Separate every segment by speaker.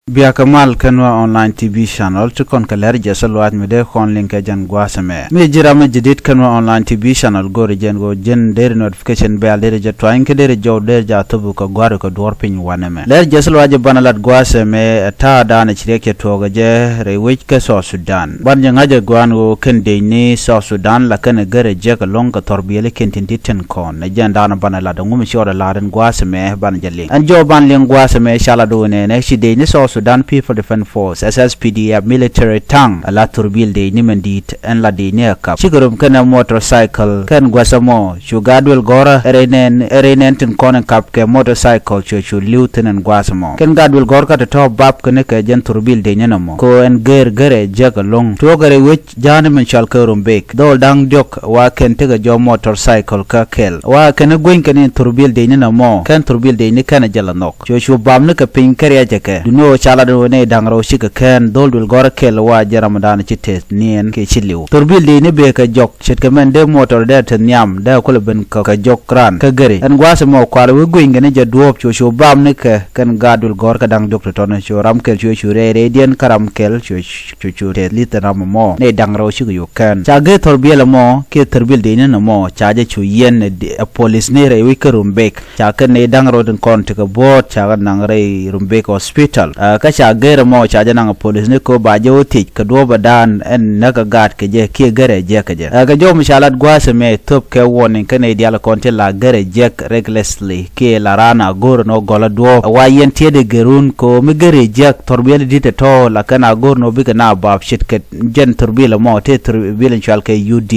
Speaker 1: Bia Kamal Kanwa online TV channel to kon kaler jasalwat mede kon link jan gwasame me jirama jidit Kanwa online TV channel go rejen go jen der notification bell der ja twain ke der jow der ja tubu ko gwaru ko dor pin waname ler jasalwat banalat gwasame ta dana chireke toga je rewich ke so Sudan ban janga je gwan go kende ni so Sudan la kan gare je ka long ka torbiyele kentin ten kon ne jan dana banalat ngum shora laden gwasame ban jali an jo ban len gwasame shala do ne shi de ni so Sudan People Defense Force SSPDF military tang ala turbil de nimandit en la de ne kap chigurum kana motorcycle kan gwasamo chugadwel gora erenen tin konen kap ke motorcycle chu lieutenant gwasamo kan gadwel gor ka to bab kene ke jen turbil de nyenamo ko en gere jaga long to gare wich jani men shal kerum bek dol dang jok wa ken tega jo motorcycle ka kel wa ken goin kan turbil de nyenamo kan turbil de ni kana jala nok chu bam ne ka pin kare jake duno chala ne dangro shika ken doldul gor kel wa ramadan chite nien ke chiliu turbil de ne be ka jok chet ka men de motor de ten nyam da ko ben ka jok kran ka gari en gwasa mo kwar we going ne ja duop chu bam ne ka kan gadul gor ka dang jok to ne chu ram kel chu re dien karam kel chu te literam mo ne dangro shika yu ken cha ge turbil mo ke turbil de ne mo cha je chu yen police ne re we ka rumbek cha ken ne dangro den kon te ka bot cha nang re rumbek hospital ka cha gere mo cha jana police ne ko ba jo tik ka do badan en naga gat ke je ke gere je ka je ga jo mishalat gwase me top ke warning kane diala konte la gere je recklessly ke la rana gor no gola do wa yente de gerun ko mi gere je torbel dite to la kana gor no biga na bab shit ke jen torbil mo te torbil chal ke ud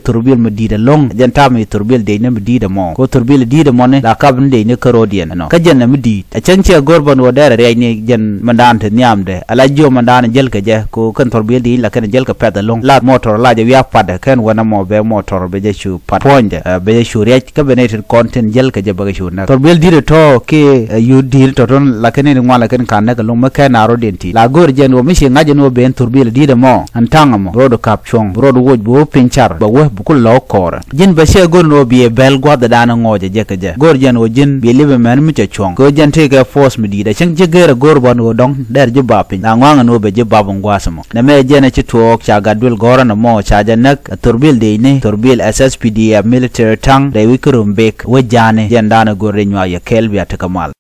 Speaker 1: torbil mo dide long jen tam torbil de ne dide mo ko torbil dide mo ne la kabn de ne karodien no ka jen mi di a chenche gorban wo dere re ni jen mandan te nyamde ala jo mandan jel ka je ko kan torbil di la kan jel ka peda long la motor la je ya pada kan wana mo be motor be je chu pat ponde be je chu rech ka benetin content jel ka je ba chu na torbil di to ke you deal to ton la kan ni ngala kan kan ka long ma ka na ro denti la gor jen wo mi shi ngaje no be torbil di de mo antanga mo rodo kap chong rodo woj bo pinchar ba wo bu kul lo kor jin ba she gor no be bel gwa da na ngoje je ka je gor jen wo jin be libe man mi cha chong ko jen te ka force mi di da chang je gere gor bon wo dong der je bapi na ngwanga no be je babon gwasamo na me jene ci tuok cha gadul gora na mo cha janak turbil de ni turbil SSPDF military tang de wikurum bek wajane jendana gore nywa ya kelbi atakamal